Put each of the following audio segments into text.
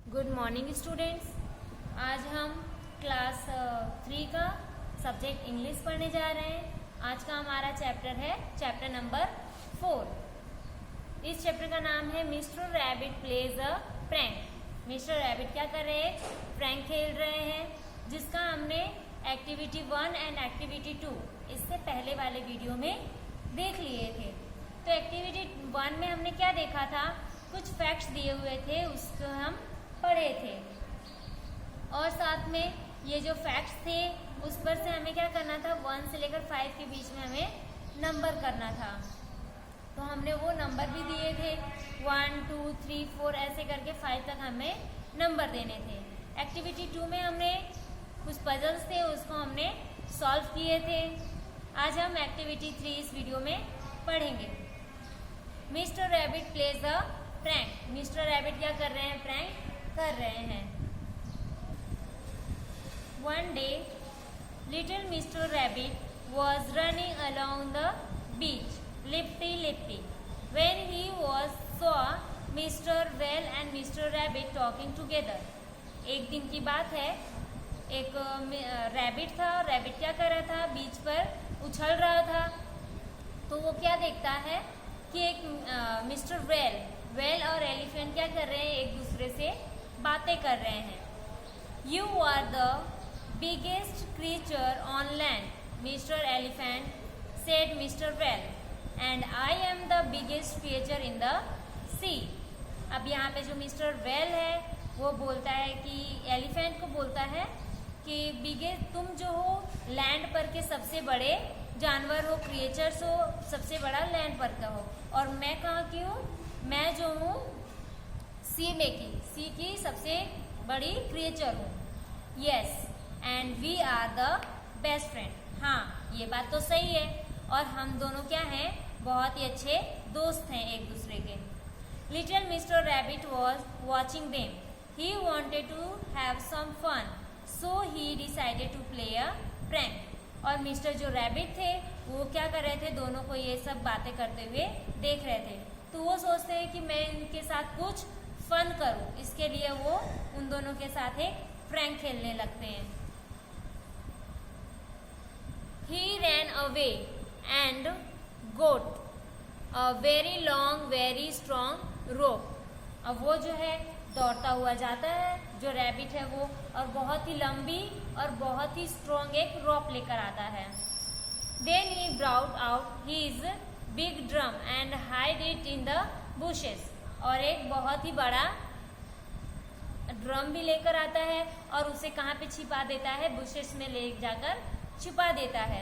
Good morning students. आज हम class 3 का सब्जेक्ट इंग्लिश पढ़ने जा रहे हैं। आज का हमारा चैप्टर है चैप्टर नंबर 4। इस चैप्टर का नाम है mister rabbit plays a prank. Mister rabbit क्या कर रहे हैं? प्रैंक खेल रहे हैं, जिसका हमने एक्टिविटी 1 एंड एक्टिविटी 2 इससे पहले वाले वीडियो में देख लिए थे। तो एक्टिविटी 1 में हमने क्या देखा था? कुछ फैक्ट्स दिए हुए थे, उसको हम पढ़े थे और साथ में ये जो फैक्ट्स थे उस पर से हमें क्या करना था, 1 से लेकर 5 के बीच में हमें नंबर करना था। तो हमने वो नंबर भी दिए थे, 1 2 3 4 ऐसे करके 5 तक हमें नंबर देने थे। एक्टिविटी 2 में हमने कुछ पजल्स थे, उसको हमने सॉल्व किए थे। आज हम एक्टिविटी 3 इस वीडियो में पढ़ेंगे। Mister rabbit plays a prank. Mister rabbit क्या कर रहे हैं? प्रैंक कर रहे हैं। One day, little Mr. Rabbit was running along the beach, lippy-lippy, when he saw Mr. Whale and Mr. Rabbit talking together. एक दिन की बात है, एक रैबिट था। रैबिट क्या कर रहा था? बीच पर उछल रहा था। तो वो क्या देखता है कि एक मिस्टर वेल और एलिफेंट क्या कर रहे हैं? एक दूसरे से बातें कर रहे हैं। You are the biggest creature on land, mister elephant said mister whale, and I am the biggest creature in the sea. अब यहाँ पे जो मिस्टर वेल है वो बोलता है कि एलिफेंट को बोलता है कि बिगेस्ट, तुम जो हो लैंड पर के सबसे बड़े जानवर हो, क्रिएचर्स हो, सबसे बड़ा लैंड पर का हो, और मैं कहाँ की हूँ? मैं जो हूँ सी की सबसे बड़ी क्रिएचर हूँ। Yes, and we are the best friend. हाँ, ये बात तो सही है, और हम दोनों क्या हैं? बहुत ही अच्छे दोस्त हैं एक दूसरे के। Little mister rabbit was watching them. He wanted to have some fun, so he decided to play a prank. और मिस्टर जो रैबिट थे वो क्या कर रहे थे? दोनों को ये सब बातें करते हुए देख रहे थे। तो वो सोचते हैं कि मैं इनके साथ कुछ फन करूं, इसके लिए वो उन दोनों के साथ एक प्रैंक खेलने लगते हैं। He ran away and got a very long, very strong rope. अब वो जो है दौड़ता हुआ जाता है, जो रैबिट है वो, और बहुत ही लंबी और बहुत ही स्ट्रॉन्ग एक रॉप लेकर आता है। Then he brought out his big drum and hid it in the bushes. और एक बहुत ही बड़ा ड्रम भी लेकर आता है और उसे कहाँ पे छिपा देता है? बुशेस में ले जाकर छिपा देता है।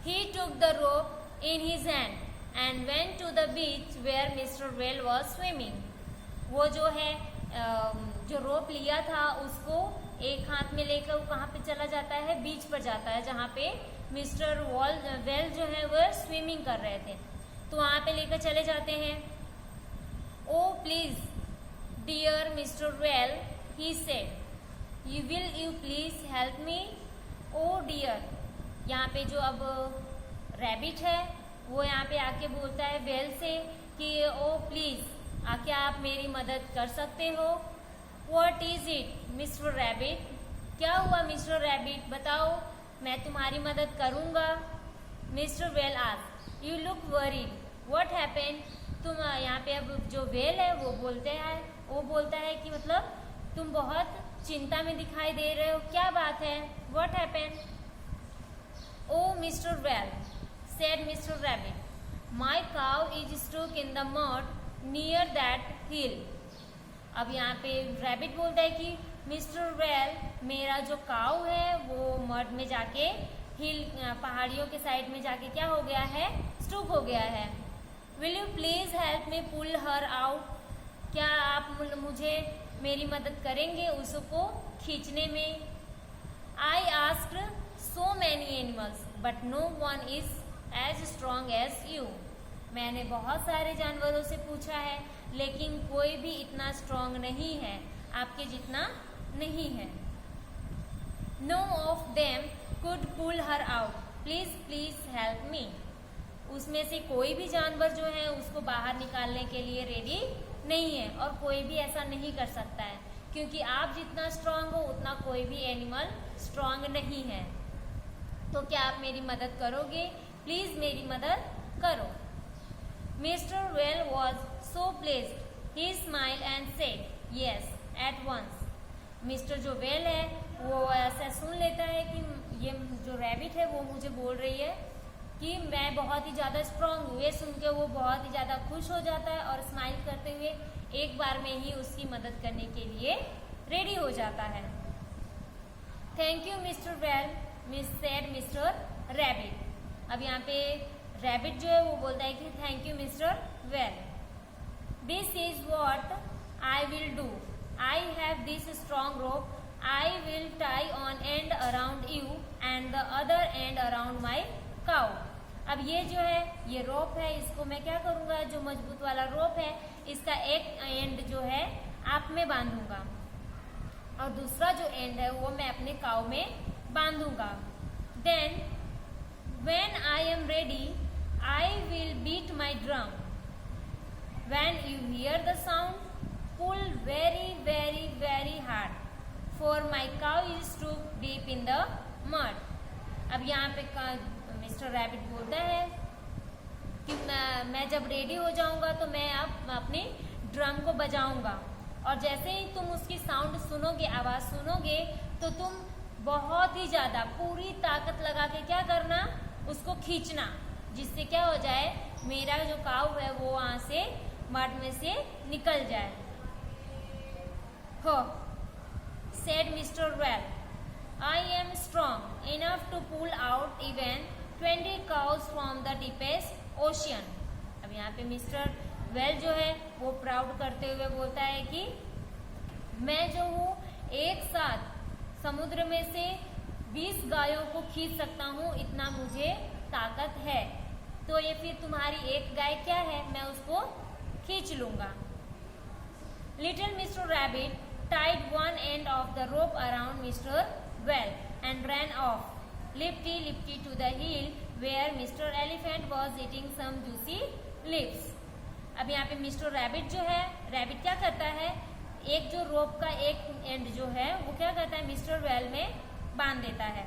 He took the rope in his hand and went to the beach where Mr. Whale was swimming. वो जो है जो रोप लिया था उसको एक हाथ में लेकर वो कहाँ पे चला जाता है? बीच पर जाता है, जहाँ पे मिस्टर वेल जो है वो स्विमिंग कर रहे थे। तो वहाँ पे लेकर चले जाते हैं। Oh please dear mister whale, he said, will you please help me? Oh dear, यहाँ पे जो अब रैबिट है वो यहाँ पे आके बोलता है वेल से कि ओ प्लीज, आके आप मेरी मदद कर सकते हो? What is it mister rabbit? क्या हुआ मिस्टर रैबिट? बताओ, मैं तुम्हारी मदद करूँगा। Mister well asked, you look worried, what happened? तुम यहाँ पे अब जो वेल है वो बोलता है कि मतलब तुम बहुत चिंता में दिखाई दे रहे हो, क्या बात है? What happened? Oh mister whale, said mister rabbit, my cow is stuck in the mud near that hill. अब यहाँ पे रैबिट बोलता है कि मिस्टर वेल, मेरा जो काऊ है वो मड में जाके हिल पहाड़ियों के साइड में जाके क्या हो गया है? स्टक हो गया है। Will you please help me pull her out? क्या आप मुझे मेरी मदद करेंगे उसको खींचने में? I asked so many animals but no one is as strong as you. मैंने बहुत सारे जानवरों से पूछा है, लेकिन कोई भी इतना स्ट्रॉन्ग नहीं है, आपके जितना नहीं है। No of them could pull her out, please please help me. उसमें से कोई भी जानवर जो है उसको बाहर निकालने के लिए रेडी नहीं है और कोई भी ऐसा नहीं कर सकता है, क्योंकि आप जितना स्ट्रांग हो उतना कोई भी एनिमल स्ट्रांग नहीं है। तो क्या आप मेरी मदद करोगे? प्लीज मेरी मदद करो। Mister whale was so pleased, he smile and said yes at once. Mister जो वेल है वो ऐसा सुन लेता है कि ये जो रैबिट है वो मुझे बोल रही है कि मैं बहुत ही ज़्यादा स्ट्रांग हूँ। ये सुन के वो बहुत ही ज़्यादा खुश हो जाता है और स्माइल करते हुए एक बार में ही उसकी मदद करने के लिए रेडी हो जाता है। Thank you mister whale said mister rabbit. अब यहाँ पे रैबिट जो है वो बोलता है कि thank you mister well. This is what I will do, I have this strong rope, I will tie on end around you and the other end around my cow। अब ये जो है ये रोप है, इसको मैं क्या करूँगा, जो मजबूत वाला रोप है इसका एक एंड जो है आप में बांधूंगा और दूसरा जो एंड है वो मैं अपने काव में बांधूंगा। Then when I am ready I will beat my drum। When you hear the sound pull very very very hard for my cow is too deep in the mud। अब यहाँ पे मिस्टर रैबिट बोलता है कि मैं जब ready हो जाऊंगा तो मैं अब अपने ड्रम को बजाऊंगा और जैसे ही तुम उसकी साउंड सुनोगे, आवाज सुनोगे, तो तुम बहुत ही ज्यादा पूरी ताकत लगा के क्या करना, उसको खींचना, जिससे क्या हो जाए मेरा जो काऊ है वो वहां से मड में से निकल जाए। हो said Mr. Well, I am strong enough to pull out even 20 cows from the deepest ocean। अब यहाँ पे मिस्टर वेल जो है वो प्राउड करते हुए बोलता है कि मैं जो हूँ एक साथ समुद्र में से 20 गायों को खींच सकता हूँ, इतना मुझे ताकत है। तो ये फिर तुम्हारी एक गाय क्या है, मैं उसको खींच लूंगा। Little mister rabbit tied one end of the rope around Mr. Well and ran off, lippity to the hill where Mr. Elephant was eating some juicy leaves। अब यहाँ पे मिस्टर रैबिट जो है, रैबिट क्या करता है, एक जो रोप का एक एंड जो है वो क्या करता है मिस्टर वेल में बांध देता है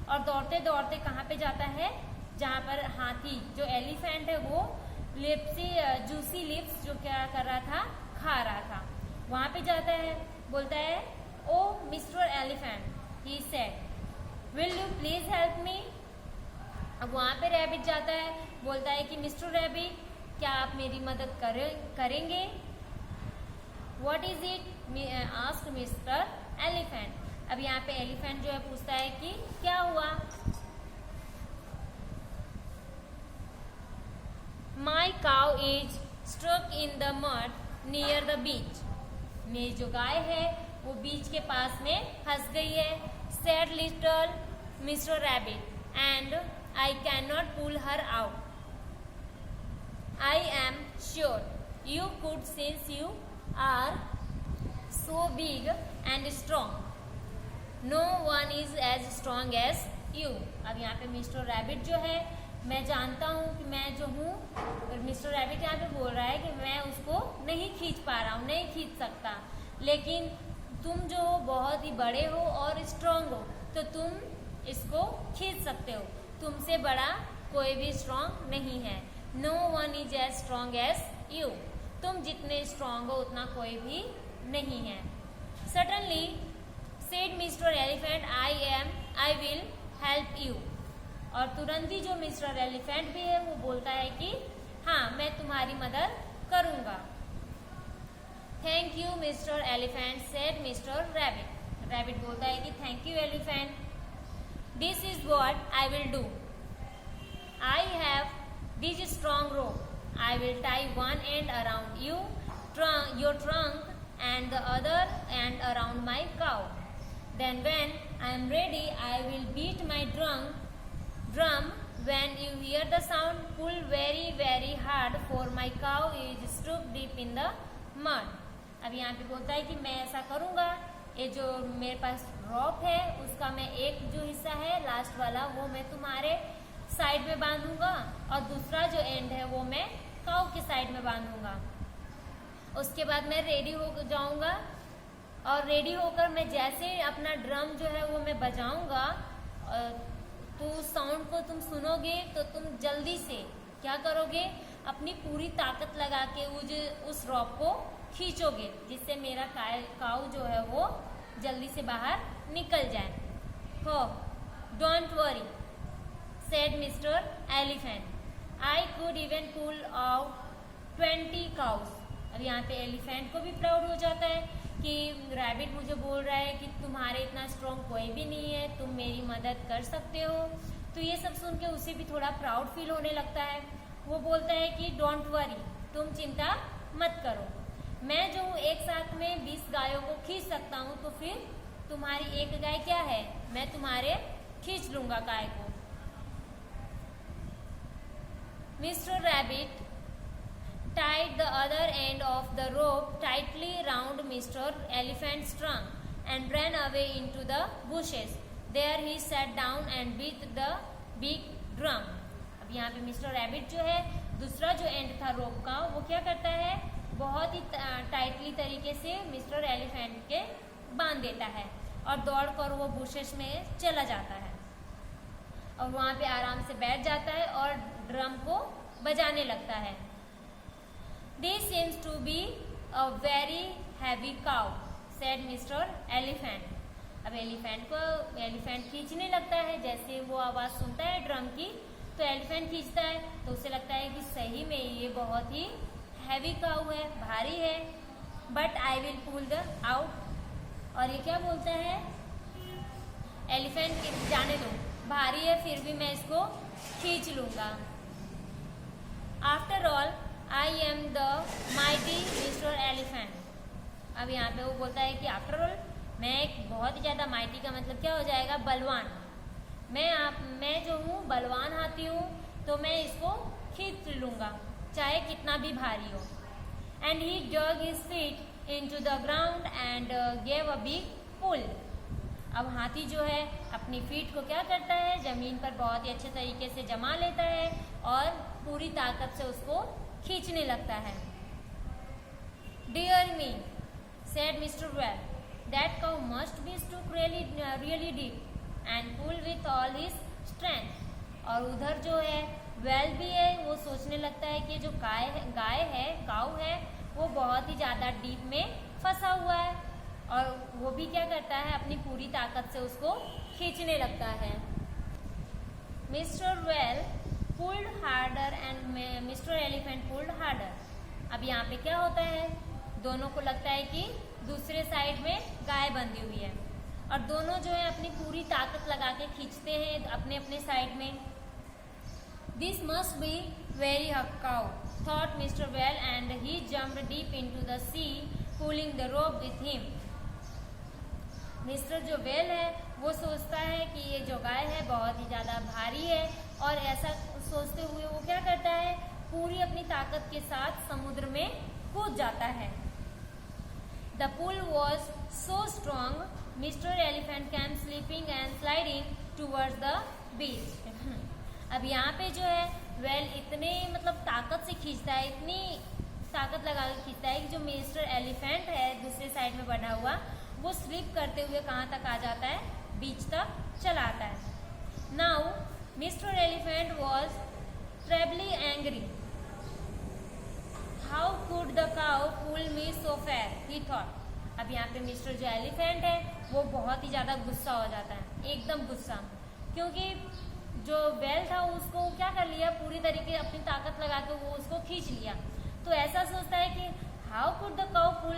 और दौड़ते दौड़ते कहाँ पे जाता है, जहाँ पर हाथी जो एलिफेंट है वो लिप्सी जूसी लिप्स जो क्या कर रहा था, खा रहा था, वहां पे जाता है। बोलता है oh mister elephant, he said will you please help me. अब वहां पे रैबिट जाता है, बोलता है कि मिस्टर रैबिट क्या आप मेरी मदद करेंगे। What is it asked mister elephant. अब यहाँ पे एलिफेंट जो है पूछता है कि क्या हुआ। My cow is struck in the mud near the beach. मेरी जो गाय है वो बीच के पास में फंस गई है। Said little mister rabbit and I can not pull her out. I am sure you could since you are so big and strong. No one is as strong as you. अब यहाँ पे मिस्टर रैबिट जो है, मैं जानता हूँ कि मैं जो हूँ, मिस्टर रैबिट यहाँ पे बोल रहा है कि मैं उसको नहीं खींच पा रहा हूँ, नहीं खींच सकता, लेकिन तुम जो हो बहुत ही बड़े हो और स्ट्रांग हो तो तुम इसको खींच सकते हो। तुमसे बड़ा कोई भी स्ट्रांग नहीं है। No one is as strong as you. तुम जितने स्ट्रांग हो उतना कोई भी नहीं है। Suddenly said mister elephant I will help you. और तुरंत ही जो मिस्टर एलिफेंट भी है वो बोलता है कि हाँ मैं तुम्हारी मदद करूंगा। Thank you mister elephant said mister rabbit. Rabbit बोलता है कि thank you elephant, this is what I will do. I have this strong rope, I will tie one and around you your trunk and the other end around my cow. Then when I am ready, I will beat my drum. When you hear the sound, pull very very hard, for my cow is stuck deep in the mud. अब यहाँ पे बोलता है कि मैं ऐसा करूँगा, ये जो मेरे पास रॉप है उसका मैं एक जो हिस्सा है लास्ट वाला वो मैं तुम्हारे साइड में बांधूंगा और दूसरा जो एंड है वो मैं काऊ के साइड में बांधूंगा। उसके बाद मैं रेडी हो जाऊंगा और रेडी होकर मैं जैसे अपना ड्रम जो है वो मैं बजाऊंगा तो साउंड को तुम सुनोगे तो तुम जल्दी से क्या करोगे, अपनी पूरी ताकत लगा के उस रॉप को खींचोगे जिससे मेरा काऊ जो है वो जल्दी से बाहर निकल जाए। Oh don't worry said mister elephant, I could even pull out 20 cows. अब यहाँ पे एलिफेंट को भी प्राउड हो जाता है कि रैबिट मुझे बोल रहा है कि तुम्हारे इतना स्ट्रॉन्ग कोई भी नहीं है, तुम मेरी मदद कर सकते हो। तो ये सब सुन के उसे भी थोड़ा प्राउड फील होने लगता है। वो बोलता है कि डोंट वरी, तुम चिंता मत करो, मैं जो हूँ एक साथ में 20 गायों को खींच सकता हूँ, तो फिर तुम्हारी एक गाय क्या है, मैं तुम्हारे खींच लूंगा गाय को। Mister rabbit tied the other end of the rope tightly round Mr. Elephant's trunk and ran away into the bushes. There he sat down and beat the big drum. अब यहाँ पे मिस्टर रैबिट जो है दूसरा जो and था रोप का वो क्या करता है, बहुत ही टाइटली तरीके से मिस्टर एलिफेंट के बांध देता है और दौड़कर वो बुशेस में चला जाता है और वहाँ पे आराम से बैठ जाता है और ड्रम को बजाने लगता है। This seems to be a very heavy cow, said Mr. Elephant. अब एलिफेंट खींचने लगता है, जैसे वो आवाज़ सुनता है ड्रम की तो एलिफेंट खींचता है तो उसे लगता है कि सही में ये बहुत ही हैवी काऊ है, भारी है। But I will pull the out, और ये क्या बोलता है, एलिफेंट जाने दो, भारी है फिर भी मैं इसको खींच लूँगा। After all I am the mighty mister elephant. अब यहाँ पे वो बोलता है कि आफ्टर ऑल मैं एक बहुत ही ज़्यादा, माइटी का मतलब क्या हो जाएगा, बलवान, मैं जो हूँ बलवान हाथी हूँ, तो मैं इसको खींच लूँगा चाहे कितना भी भारी हो। And he dug his feet into the ground and gave a big pull. अब हाथी जो है अपनी फीट को क्या करता है, ज़मीन पर बहुत ही अच्छे तरीके से जमा लेता है और पूरी ताकत से उसको खींचने लगता है। Dear me, said Mr. Well, that cow must be stuck really deep and pull with all his strength. और उधर जो है वेल भी है, वो सोचने लगता है कि जो गाय है, काऊ है, वो बहुत ही ज़्यादा डीप में फंसा हुआ है और वो भी क्या करता है, अपनी पूरी ताकत से उसको खींचने लगता है। Mister well pulled harder and mister elephant pulled harder. अब यहाँ पे क्या होता है, दोनों को लगता है कि दूसरे साइड में गाय बंधी हुई है और दोनों जो है अपनी पूरी ताकत लगा के खींचते हैं अपने अपने साइड में। This must be very cow, thought mister whale and he jumped deep into the sea pulling the rope with him. Mister जो वेल है वो सोचता है कि ये जो गाय है बहुत ही ज़्यादा भारी है और ऐसा सोचते हुए वो क्या करता है, पूरी अपनी ताकत के साथ समुद्र में कूद जाता है। The pull was so strong mister elephant came slipping and sliding towards the beach. अब यहाँ पे जो है वेल इतने मतलब ताकत से खींचता है, इतनी ताकत लगा कर खींचता है कि जो मिस्टर एलिफेंट है दूसरे साइड में बना हुआ, वो स्लिप करते हुए कहाँ तक आ जाता है, बीच तक चला आता है। Now mister elephant was terribly angry. How could the cow pull me so fast? He thought. अब यहाँ पे मिस्टर जो एलिफेंट है वो बहुत ही ज़्यादा गुस्सा हो जाता है, एकदम गुस्सा, क्योंकि जो वेल था उसको क्या कर लिया, पूरी तरीके अपनी ताकत लगा के वो उसको खींच लिया। तो ऐसा सोचता है कि how could the cow pull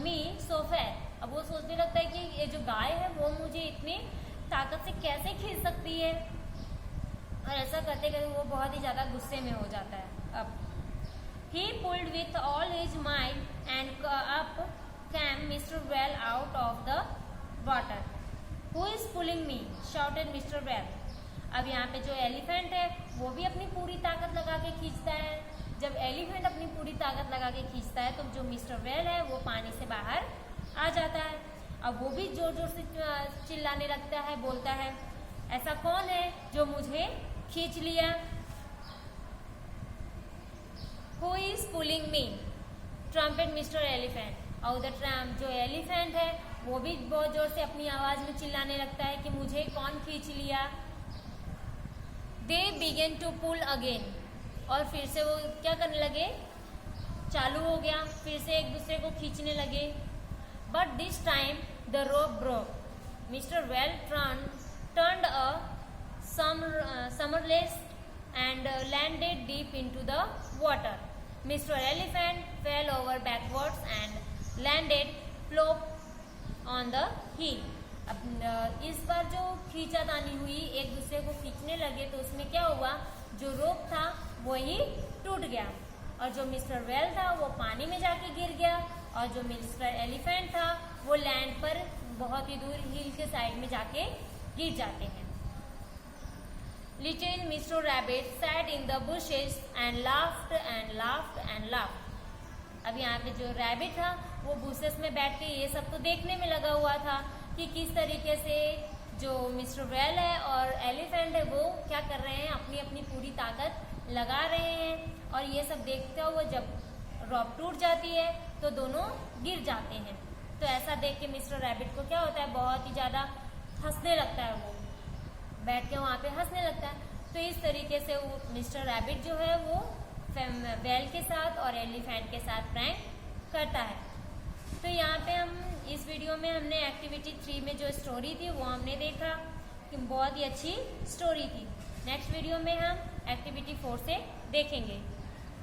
me so fast. अब वो सोचने लगता है कि ये जो गाय है वो मुझे इतनी ताकत से कैसे खींच सकती है, और ऐसा करते करते वो बहुत ही ज़्यादा गुस्से में हो जाता है। अब he pulled with all his might and up came Mr. Well out of the water. Who is pulling me? shouted Mr. Well. अब यहाँ पे जो एलिफेंट है वो भी अपनी पूरी ताकत लगा के खींचता है। जब एलिफेंट अपनी पूरी ताकत लगा के खींचता है तो जो मिस्टर वेल है वो पानी से बाहर आ जाता है। अब वो भी जोर जोर से चिल्लाने लगता है, बोलता है ऐसा कौन है जो मुझे खींच लिया? Who is pulling me? Trumpet mister elephant. और उधर जो एलिफेंट है वो भी बहुत जोर से अपनी आवाज में चिल्लाने लगता है कि मुझे कौन खींच लिया। दे बिगेन टू पुल अगेन, और फिर से वो क्या करने लगे, चालू हो गया, फिर से एक दूसरे को खींचने लगे। But this time the rope broke. Mister well turned a somersault and landed deep into the water. Mr. Elephant fell over backwards and landed plop on the hill. अब इस बार जो खींचातानी हुई, एक दूसरे को खींचने लगे, तो उसमें क्या हुआ, जो रोप था वही टूट गया और जो मिस्टर वेल था वो पानी में जाके गिर गया और जो मिस्टर एलिफेंट था वो लैंड पर बहुत ही दूर हिल के साइड में जाके गिर जाते हैं। Little mister rabbit sat in the bushes and laughed and laughed and laughed. अब यहाँ पे जो रैबिट था वो बुशेस में बैठ के ये सब तो देखने में लगा हुआ था कि किस तरीके से जो मिस्टर वेल है और एलिफेंट है वो क्या कर रहे हैं, अपनी अपनी पूरी ताकत लगा रहे हैं। और ये सब देखते हुए जब रॉप टूट जाती है तो दोनों गिर जाते हैं। तो ऐसा देख के मिस्टर रैबिट को क्या होता है, बहुत ही ज़्यादा हंसने लगता है, वो बैठ के वहाँ पे हंसने लगता है। तो इस तरीके से वो मिस्टर रैबिट जो है वो वेल के साथ और एलिफेंट के साथ प्रैंक करता है। तो यहाँ पे हम इस वीडियो में हमने एक्टिविटी 3 में जो स्टोरी थी वो हमने देखा कि बहुत ही अच्छी स्टोरी थी। नेक्स्ट वीडियो में हम एक्टिविटी 4 से देखेंगे।